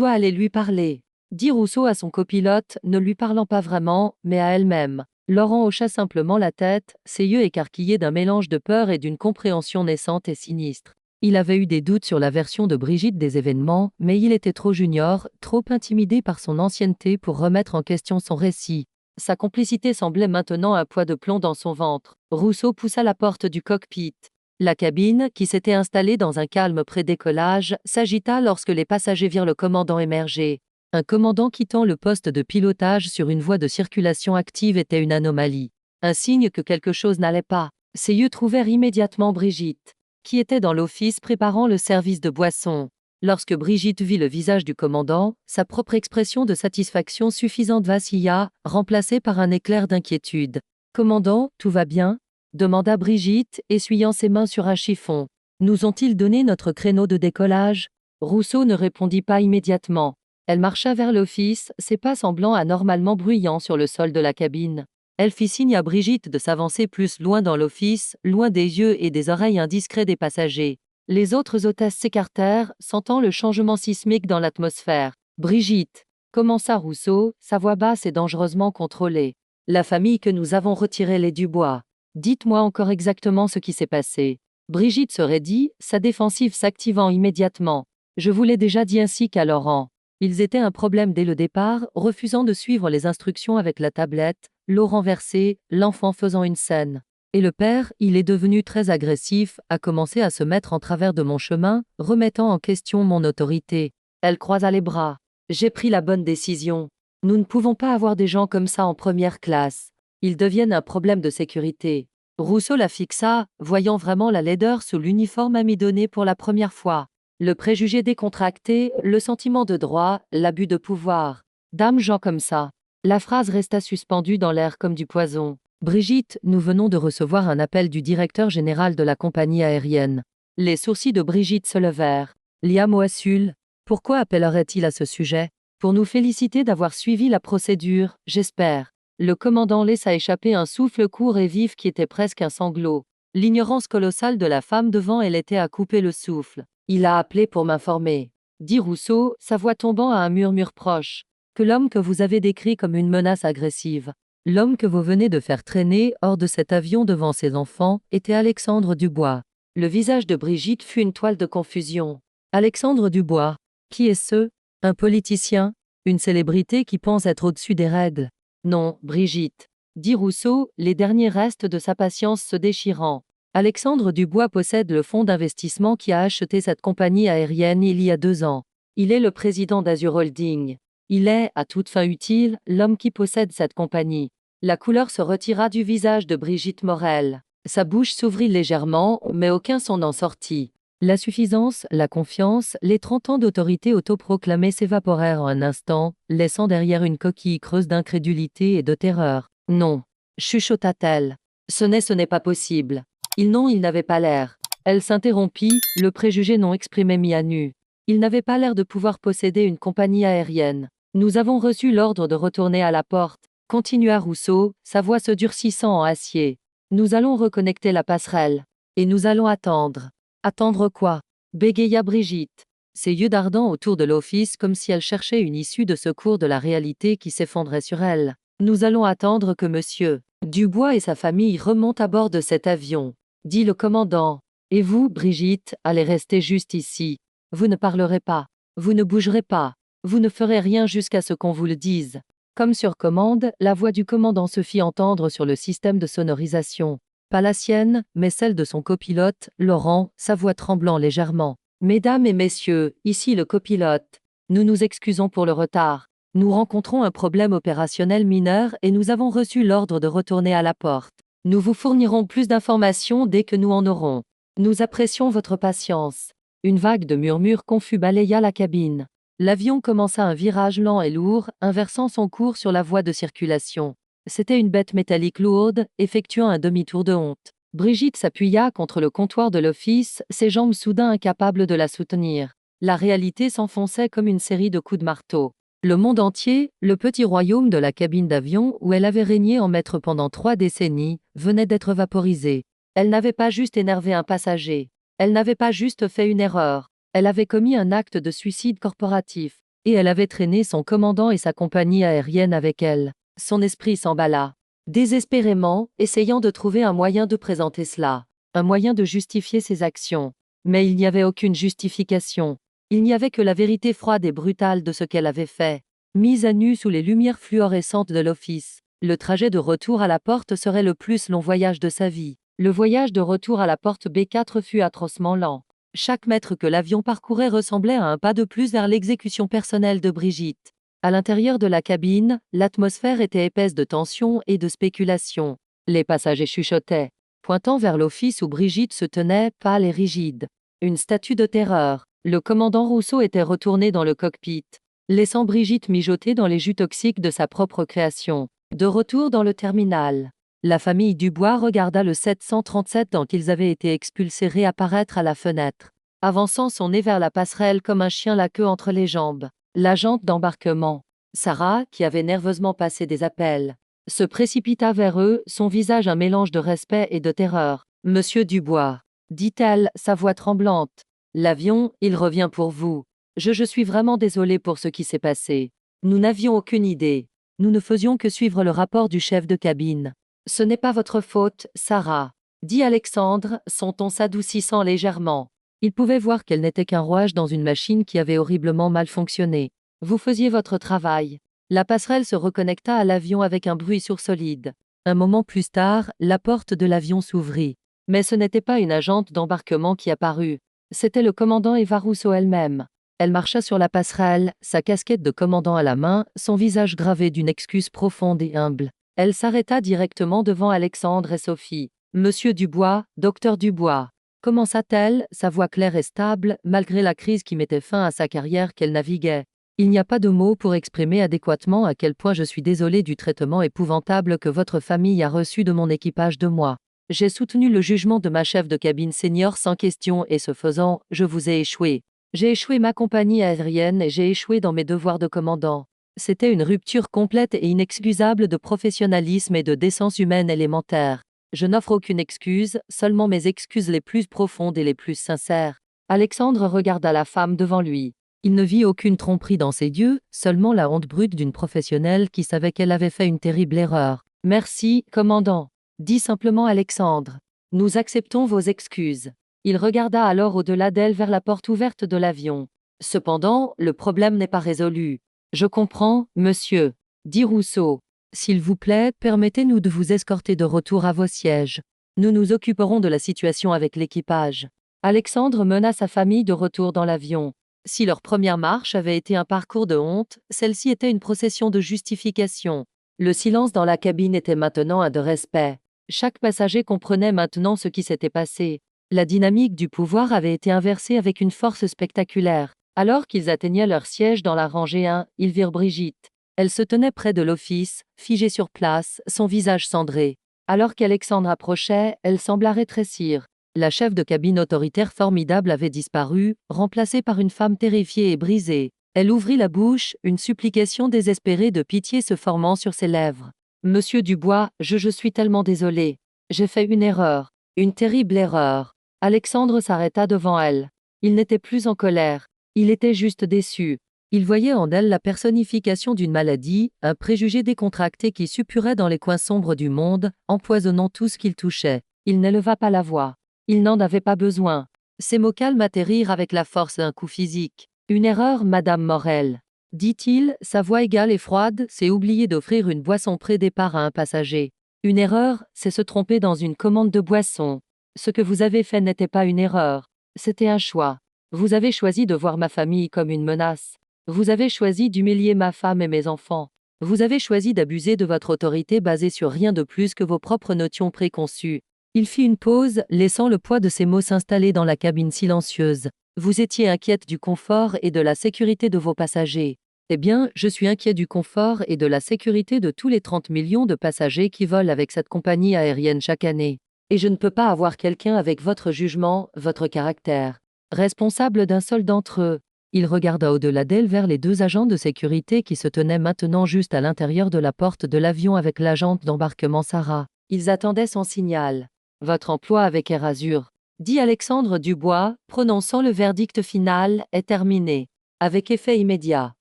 aller lui parler, dit Rousseau à son copilote, ne lui parlant pas vraiment, mais à elle-même. Laurent hocha simplement la tête, ses yeux écarquillés d'un mélange de peur et d'une compréhension naissante et sinistre. Il avait eu des doutes sur la version de Brigitte des événements, mais il était trop junior, trop intimidé par son ancienneté pour remettre en question son récit. Sa complicité semblait maintenant un poids de plomb dans son ventre. Rousseau poussa la porte du cockpit. La cabine, qui s'était installée dans un calme pré-décollage, s'agita lorsque les passagers virent le commandant émerger. Un commandant quittant le poste de pilotage sur une voie de circulation active était une anomalie. Un signe que quelque chose n'allait pas. Ses yeux trouvèrent immédiatement Brigitte, qui était dans l'office préparant le service de boisson. Lorsque Brigitte vit le visage du commandant, sa propre expression de satisfaction suffisante vacilla, remplacée par un éclair d'inquiétude. « Commandant, tout va bien ?» demanda Brigitte, essuyant ses mains sur un chiffon. « Nous ont-ils donné notre créneau de décollage ?» Rousseau ne répondit pas immédiatement. Elle marcha vers l'office, ses pas semblant anormalement bruyants sur le sol de la cabine. Elle fit signe à Brigitte de s'avancer plus loin dans l'office, loin des yeux et des oreilles indiscrets des passagers. Les autres hôtesses s'écartèrent, sentant le changement sismique dans l'atmosphère. « Brigitte !» commença Rousseau, sa voix basse et dangereusement contrôlée. « La famille que nous avons retirée les Dubois. Dites-moi encore exactement ce qui s'est passé. » Brigitte se raidit, sa défensive s'activant immédiatement. « Je vous l'ai déjà dit ainsi qu'à Laurent. Ils étaient un problème dès le départ, refusant de suivre les instructions avec la tablette, l'eau renversée, l'enfant faisant une scène. Et le père, il est devenu très agressif, a commencé à se mettre en travers de mon chemin, remettant en question mon autorité. » Elle croisa les bras. « J'ai pris la bonne décision. Nous ne pouvons pas avoir des gens comme ça en première classe. Ils deviennent un problème de sécurité. » Rousseau la fixa, voyant vraiment la laideur sous l'uniforme amidonné pour la première fois. Le préjugé décontracté, le sentiment de droit, l'abus de pouvoir. Dame gens comme ça. La phrase resta suspendue dans l'air comme du poison. Brigitte, nous venons de recevoir un appel du directeur général de la compagnie aérienne. Les sourcils de Brigitte se levèrent. Liam Oassul, pourquoi appellerait-il à ce sujet? Pour nous féliciter d'avoir suivi la procédure, j'espère. Le commandant laissa échapper un souffle court et vif qui était presque un sanglot. L'ignorance colossale de la femme devant elle était à couper le souffle. Il a appelé pour m'informer, dit Rousseau, sa voix tombant à un murmure proche, que l'homme que vous avez décrit comme une menace agressive, l'homme que vous venez de faire traîner hors de cet avion devant ses enfants, était Alexandre Dubois. Le visage de Brigitte fut une toile de confusion. Alexandre Dubois, qui est ce? Un politicien? Une célébrité qui pense être au-dessus des règles? Non, Brigitte, dit Rousseau, les derniers restes de sa patience se déchirant. Alexandre Dubois possède le fonds d'investissement qui a acheté cette compagnie aérienne il y a 2 ans. Il est le président d'Azur Holding. Il est, à toute fin utile, l'homme qui possède cette compagnie. La couleur se retira du visage de Brigitte Morel. Sa bouche s'ouvrit légèrement, mais aucun son n'en sortit. La suffisance, la confiance, les 30 ans d'autorité autoproclamée s'évaporèrent en un instant, laissant derrière une coquille creuse d'incrédulité et de terreur. Non, chuchota-t-elle. Ce n'est pas possible. Il n'avait pas l'air. Elle s'interrompit, le préjugé non exprimé mis à nu. Il n'avait pas l'air de pouvoir posséder une compagnie aérienne. Nous avons reçu l'ordre de retourner à la porte, continua Rousseau, sa voix se durcissant en acier. Nous allons reconnecter la passerelle. Et nous allons attendre. Attendre quoi? Bégaya Brigitte. Ses yeux dardant autour de l'office comme si elle cherchait une issue de secours de la réalité qui s'effondrait sur elle. Nous allons attendre que monsieur Dubois et sa famille remontent à bord de cet avion, dit le commandant. Et vous, Brigitte, allez rester juste ici. Vous ne parlerez pas. Vous ne bougerez pas. Vous ne ferez rien jusqu'à ce qu'on vous le dise. Comme sur commande, la voix du commandant se fit entendre sur le système de sonorisation. Pas la sienne, mais celle de son copilote, Laurent, sa voix tremblant légèrement. Mesdames et messieurs, ici le copilote. Nous nous excusons pour le retard. Nous rencontrons un problème opérationnel mineur et nous avons reçu l'ordre de retourner à la porte. Nous vous fournirons plus d'informations dès que nous en aurons. Nous apprécions votre patience. Une vague de murmures confus balaya la cabine. L'avion commença un virage lent et lourd, inversant son cours sur la voie de circulation. C'était une bête métallique lourde, effectuant un demi-tour de honte. Brigitte s'appuya contre le comptoir de l'office, ses jambes soudain incapables de la soutenir. La réalité s'enfonçait comme une série de coups de marteau. Le monde entier, le petit royaume de la cabine d'avion où elle avait régné en maître pendant 3 décennies, venait d'être vaporisé. Elle n'avait pas juste énervé un passager. Elle n'avait pas juste fait une erreur. Elle avait commis un acte de suicide corporatif. Et elle avait traîné son commandant et sa compagnie aérienne avec elle. Son esprit s'emballa. Désespérément, essayant de trouver un moyen de présenter cela. Un moyen de justifier ses actions. Mais il n'y avait aucune justification. Il n'y avait que la vérité froide et brutale de ce qu'elle avait fait. Mise à nu sous les lumières fluorescentes de l'office, le trajet de retour à la porte serait le plus long voyage de sa vie. Le voyage de retour à la porte B4 fut atrocement lent. Chaque mètre que l'avion parcourait ressemblait à un pas de plus vers l'exécution personnelle de Brigitte. À l'intérieur de la cabine, l'atmosphère était épaisse de tension et de spéculation. Les passagers chuchotaient, pointant vers l'office où Brigitte se tenait, pâle et rigide. Une statue de terreur. Le commandant Rousseau était retourné dans le cockpit, laissant Brigitte mijoter dans les jus toxiques de sa propre création. De retour dans le terminal, la famille Dubois regarda le 737 dont ils avaient été expulsés réapparaître à la fenêtre, avançant son nez vers la passerelle comme un chien la queue entre les jambes. L'agente d'embarquement, Sarah, qui avait nerveusement passé des appels, se précipita vers eux, son visage un mélange de respect et de terreur. « Monsieur Dubois », dit-elle, sa voix tremblante. L'avion, il revient pour vous. Je suis vraiment désolée pour ce qui s'est passé. Nous n'avions aucune idée. Nous ne faisions que suivre le rapport du chef de cabine. Ce n'est pas votre faute, Sarah, dit Alexandre, son ton s'adoucissant légèrement. Il pouvait voir qu'elle n'était qu'un rouage dans une machine qui avait horriblement mal fonctionné. Vous faisiez votre travail. La passerelle se reconnecta à l'avion avec un bruit solide. Un moment plus tard, la porte de l'avion s'ouvrit. Mais ce n'était pas une agente d'embarquement qui apparut. C'était le commandant Eva Rousseau elle-même. Elle marcha sur la passerelle, sa casquette de commandant à la main, son visage gravé d'une excuse profonde et humble. Elle s'arrêta directement devant Alexandre et Sophie. « Monsieur Dubois, docteur Dubois », commença-t-elle, sa voix claire et stable, malgré la crise qui mettait fin à sa carrière qu'elle naviguait. « Il n'y a pas de mots pour exprimer adéquatement à quel point je suis désolée du traitement épouvantable que votre famille a reçu de mon équipage de moi. J'ai soutenu le jugement de ma chef de cabine senior sans question et ce faisant, je vous ai échoué. J'ai échoué ma compagnie aérienne et j'ai échoué dans mes devoirs de commandant. C'était une rupture complète et inexcusable de professionnalisme et de décence humaine élémentaire. Je n'offre aucune excuse, seulement mes excuses les plus profondes et les plus sincères. » Alexandre regarda la femme devant lui. Il ne vit aucune tromperie dans ses yeux, seulement la honte brute d'une professionnelle qui savait qu'elle avait fait une terrible erreur. « Merci, commandant, » dit simplement Alexandre. « Nous acceptons vos excuses. » Il regarda alors au-delà d'elle vers la porte ouverte de l'avion. « Cependant, le problème n'est pas résolu. »« Je comprends, monsieur, » dit Rousseau. « S'il vous plaît, permettez-nous de vous escorter de retour à vos sièges. Nous nous occuperons de la situation avec l'équipage. » Alexandre mena sa famille de retour dans l'avion. Si leur première marche avait été un parcours de honte, celle-ci était une procession de justification. Le silence dans la cabine était maintenant un de respect. Chaque passager comprenait maintenant ce qui s'était passé. La dynamique du pouvoir avait été inversée avec une force spectaculaire. Alors qu'ils atteignaient leur siège dans la rangée 1, ils virent Brigitte. Elle se tenait près de l'office, figée sur place, son visage cendré. Alors qu'Alexandre approchait, elle sembla rétrécir. La chef de cabine autoritaire formidable avait disparu, remplacée par une femme terrifiée et brisée. Elle ouvrit la bouche, une supplication désespérée de pitié se formant sur ses lèvres. « Monsieur Dubois, je suis tellement désolé. J'ai fait une erreur. Une terrible erreur. » Alexandre s'arrêta devant elle. Il n'était plus en colère. Il était juste déçu. Il voyait en elle la personnification d'une maladie, un préjugé décontracté qui suppurait dans les coins sombres du monde, empoisonnant tout ce qu'il touchait. Il n'éleva pas la voix. Il n'en avait pas besoin. Ses mots calmes atterrirent avec la force d'un coup physique. « Une erreur, Madame Morel. » dit-il, sa voix égale et froide, c'est oublier d'offrir une boisson pré-départ à un passager. Une erreur, c'est se tromper dans une commande de boisson. Ce que vous avez fait n'était pas une erreur. C'était un choix. Vous avez choisi de voir ma famille comme une menace. Vous avez choisi d'humilier ma femme et mes enfants. Vous avez choisi d'abuser de votre autorité basée sur rien de plus que vos propres notions préconçues. Il fit une pause, laissant le poids de ses mots s'installer dans la cabine silencieuse. Vous étiez inquiète du confort et de la sécurité de vos passagers. Eh bien, je suis inquiet du confort et de la sécurité de tous les 30 millions de passagers qui volent avec cette compagnie aérienne chaque année. Et je ne peux pas avoir quelqu'un avec votre jugement, votre caractère, responsable d'un seul d'entre eux. Il regarda au-delà d'elle vers les 2 agents de sécurité qui se tenaient maintenant juste à l'intérieur de la porte de l'avion avec l'agente d'embarquement Sarah. Ils attendaient son signal. Votre emploi avec Air Azur, dit Alexandre Dubois, prononçant le verdict final, est terminé. Avec effet immédiat.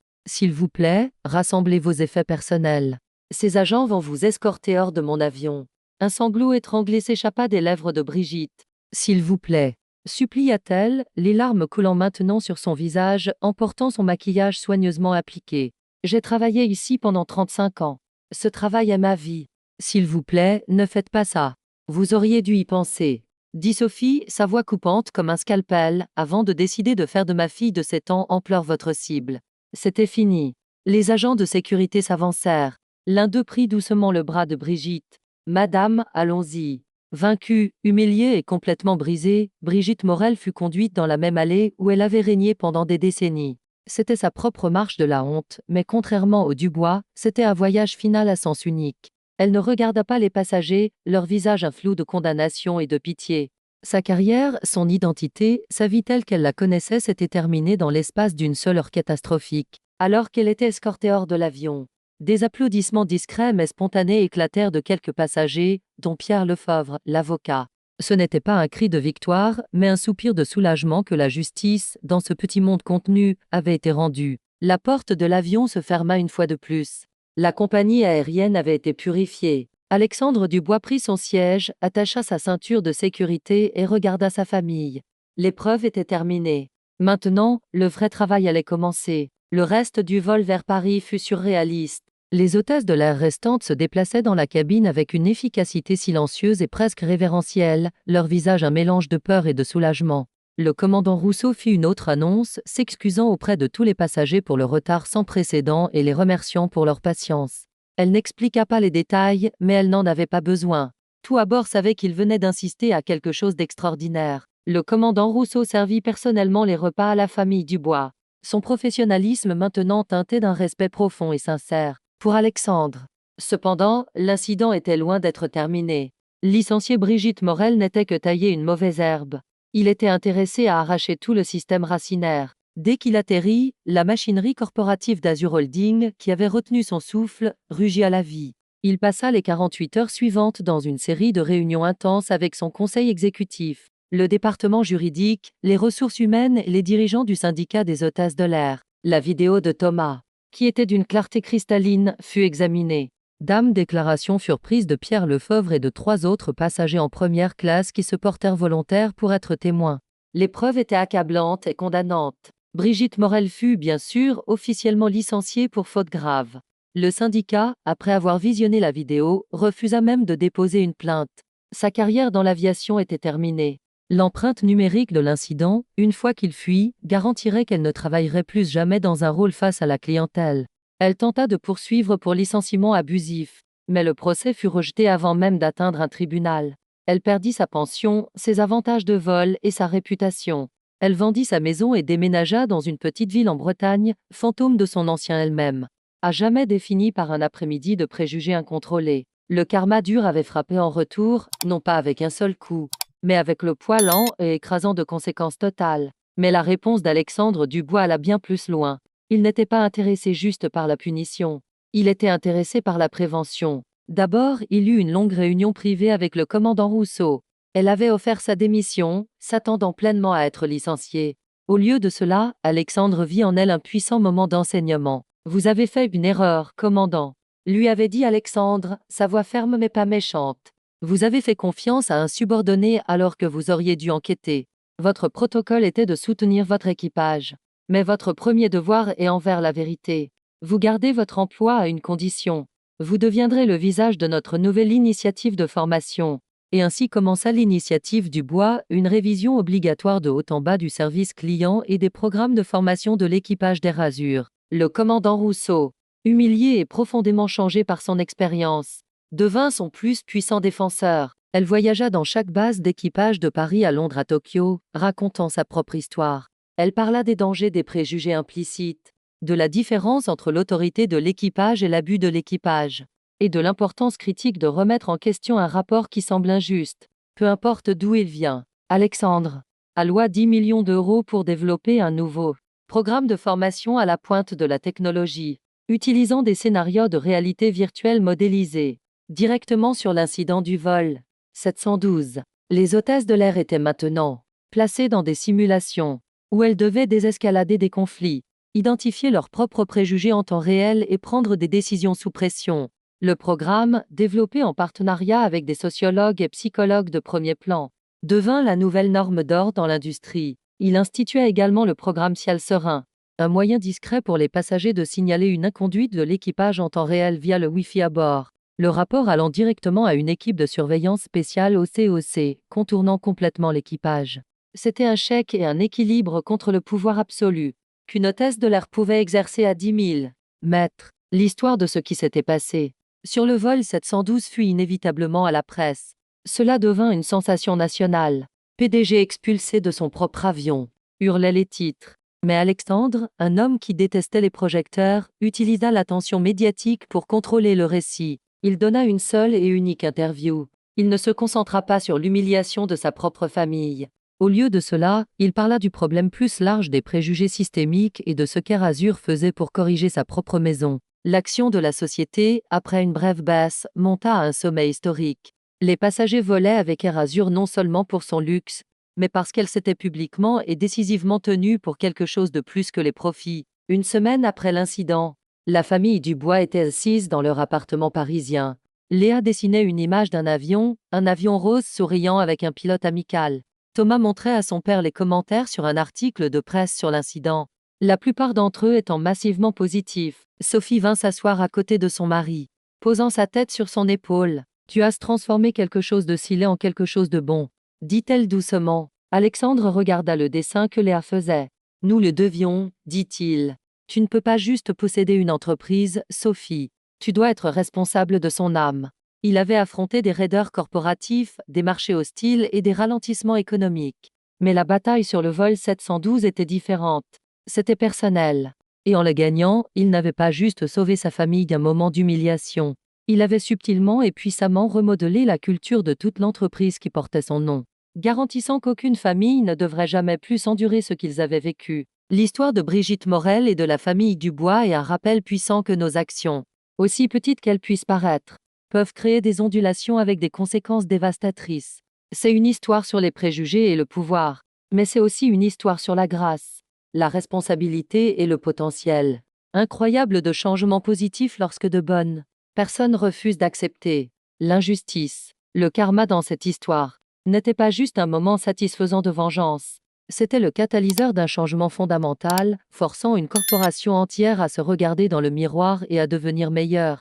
S'il vous plaît, rassemblez vos effets personnels. Ces agents vont vous escorter hors de mon avion. Un sanglot étranglé s'échappa des lèvres de Brigitte. S'il vous plaît, supplia-t-elle, les larmes coulant maintenant sur son visage, emportant son maquillage soigneusement appliqué. J'ai travaillé ici pendant 35 ans. Ce travail est ma vie. S'il vous plaît, ne faites pas ça. Vous auriez dû y penser, dit Sophie, sa voix coupante comme un scalpel, avant de décider de faire de ma fille de 7 ans ampleur votre cible. C'était fini. Les agents de sécurité s'avancèrent. L'un d'eux prit doucement le bras de Brigitte. Madame, allons-y. Vaincue, humiliée et complètement brisée, Brigitte Morel fut conduite dans la même allée où elle avait régné pendant des décennies. C'était sa propre marche de la honte, mais contrairement au Dubois, c'était un voyage final à sens unique. Elle ne regarda pas les passagers, leur visage un flou de condamnation et de pitié. Sa carrière, son identité, sa vie telle qu'elle la connaissait s'était terminée dans l'espace d'une seule heure catastrophique, alors qu'elle était escortée hors de l'avion. Des applaudissements discrets mais spontanés éclatèrent de quelques passagers, dont Pierre Lefebvre, l'avocat. Ce n'était pas un cri de victoire, mais un soupir de soulagement que la justice, dans ce petit monde contenu, avait été rendue. La porte de l'avion se ferma une fois de plus. La compagnie aérienne avait été purifiée. Alexandre Dubois prit son siège, attacha sa ceinture de sécurité et regarda sa famille. L'épreuve était terminée. Maintenant, le vrai travail allait commencer. Le reste du vol vers Paris fut surréaliste. Les hôtesses de l'air restantes se déplaçaient dans la cabine avec une efficacité silencieuse et presque révérentielle, leur visage un mélange de peur et de soulagement. Le commandant Rousseau fit une autre annonce, s'excusant auprès de tous les passagers pour le retard sans précédent et les remerciant pour leur patience. Elle n'expliqua pas les détails, mais elle n'en avait pas besoin. Tout à bord savait qu'il venait d'insister à quelque chose d'extraordinaire. Le commandant Rousseau servit personnellement les repas à la famille Dubois. Son professionnalisme maintenant teinté d'un respect profond et sincère pour Alexandre. Cependant, l'incident était loin d'être terminé. Licencier Brigitte Morel n'était que tailler une mauvaise herbe. Il était intéressé à arracher tout le système racinaire. Dès qu'il atterrit, la machinerie corporative d'Azur Holding, qui avait retenu son souffle, rugit à la vie. Il passa les 48 heures suivantes dans une série de réunions intenses avec son conseil exécutif, le département juridique, les ressources humaines et les dirigeants du syndicat des hôtesses de l'air. La vidéo de Thomas, qui était d'une clarté cristalline, fut examinée. Déclarations furent prises de Pierre Lefebvre et de 3 autres passagers en première classe qui se portèrent volontaires pour être témoins. L'épreuve était accablante et condamnante. Brigitte Morel fut, bien sûr, officiellement licenciée pour faute grave. Le syndicat, après avoir visionné la vidéo, refusa même de déposer une plainte. Sa carrière dans l'aviation était terminée. L'empreinte numérique de l'incident, une fois qu'il fuit, garantirait qu'elle ne travaillerait plus jamais dans un rôle face à la clientèle. Elle tenta de poursuivre pour licenciement abusif. Mais le procès fut rejeté avant même d'atteindre un tribunal. Elle perdit sa pension, ses avantages de vol et sa réputation. Elle vendit sa maison et déménagea dans une petite ville en Bretagne, fantôme de son ancien elle-même. À jamais défini par un après-midi de préjugés incontrôlés. Le karma dur avait frappé en retour, non pas avec un seul coup, mais avec le poids lent et écrasant de conséquences totales. Mais la réponse d'Alexandre Dubois alla bien plus loin. Il n'était pas intéressé juste par la punition. Il était intéressé par la prévention. D'abord, il eut une longue réunion privée avec le commandant Rousseau. Elle avait offert sa démission, s'attendant pleinement à être licenciée. Au lieu de cela, Alexandre vit en elle un puissant moment d'enseignement. « Vous avez fait une erreur, commandant », lui avait dit Alexandre, sa voix ferme mais pas méchante. Vous avez fait confiance à un subordonné alors que vous auriez dû enquêter. Votre protocole était de soutenir votre équipage. Mais votre premier devoir est envers la vérité. Vous gardez votre emploi à une condition. Vous deviendrez le visage de notre nouvelle initiative de formation. Et ainsi commença l'initiative Dubois, une révision obligatoire de haut en bas du service client et des programmes de formation de l'équipage d'Air Azur. Le commandant Rousseau, humilié et profondément changé par son expérience, devint son plus puissant défenseur. Elle voyagea dans chaque base d'équipage de Paris à Londres à Tokyo, racontant sa propre histoire. Elle parla des dangers des préjugés implicites, de la différence entre l'autorité de l'équipage et l'abus de l'équipage, et de l'importance critique de remettre en question un rapport qui semble injuste, peu importe d'où il vient. Alexandre alloua 10 millions d'euros pour développer un nouveau programme de formation à la pointe de la technologie, utilisant des scénarios de réalité virtuelle modélisés, directement sur l'incident du vol 712. Les hôtesses de l'air étaient maintenant placées dans des simulations, où elles devaient désescalader des conflits, identifier leurs propres préjugés en temps réel et prendre des décisions sous pression. Le programme, développé en partenariat avec des sociologues et psychologues de premier plan, devint la nouvelle norme d'or dans l'industrie. Il institua également le programme Ciel Serein, un moyen discret pour les passagers de signaler une inconduite de l'équipage en temps réel via le Wi-Fi à bord, le rapport allant directement à une équipe de surveillance spéciale au COC, contournant complètement l'équipage. C'était un chèque et un équilibre contre le pouvoir absolu qu'une hôtesse de l'air pouvait exercer à 10 000 mètres. L'histoire de ce qui s'était passé sur le vol 712 fut inévitablement à la presse. Cela devint une sensation nationale. PDG expulsé de son propre avion, hurlaient les titres. Mais Alexandre, un homme qui détestait les projecteurs, utilisa l'attention médiatique pour contrôler le récit. Il donna une seule et unique interview. Il ne se concentra pas sur l'humiliation de sa propre famille. Au lieu de cela, il parla du problème plus large des préjugés systémiques et de ce qu'Air Azur faisait pour corriger sa propre maison. L'action de la société, après une brève baisse, monta à un sommet historique. Les passagers volaient avec Air Azur non seulement pour son luxe, mais parce qu'elle s'était publiquement et décisivement tenue pour quelque chose de plus que les profits. Une semaine après l'incident, la famille Dubois était assise dans leur appartement parisien. Léa dessinait une image d'un avion, un avion rose souriant avec un pilote amical. Thomas montrait à son père les commentaires sur un article de presse sur l'incident, la plupart d'entre eux étant massivement positifs. Sophie vint s'asseoir à côté de son mari, posant sa tête sur son épaule. « Tu as transformé quelque chose de si laid en quelque chose de bon », dit-elle doucement. Alexandre regarda le dessin que Léa faisait. « Nous le devions, dit-il. Tu ne peux pas juste posséder une entreprise, Sophie. Tu dois être responsable de son âme. » Il avait affronté des raideurs corporatifs, des marchés hostiles et des ralentissements économiques. Mais la bataille sur le vol 712 était différente. C'était personnel. Et en le gagnant, il n'avait pas juste sauvé sa famille d'un moment d'humiliation. Il avait subtilement et puissamment remodelé la culture de toute l'entreprise qui portait son nom, garantissant qu'aucune famille ne devrait jamais plus endurer ce qu'ils avaient vécu. L'histoire de Brigitte Morel et de la famille Dubois est un rappel puissant que nos actions, aussi petites qu'elles puissent paraître, peuvent créer des ondulations avec des conséquences dévastatrices. C'est une histoire sur les préjugés et le pouvoir, mais c'est aussi une histoire sur la grâce, la responsabilité et le potentiel incroyable de changements positifs lorsque de bonnes personnes refusent d'accepter l'injustice. Le karma dans cette histoire n'était pas juste un moment satisfaisant de vengeance, c'était le catalyseur d'un changement fondamental, forçant une corporation entière à se regarder dans le miroir et à devenir meilleure.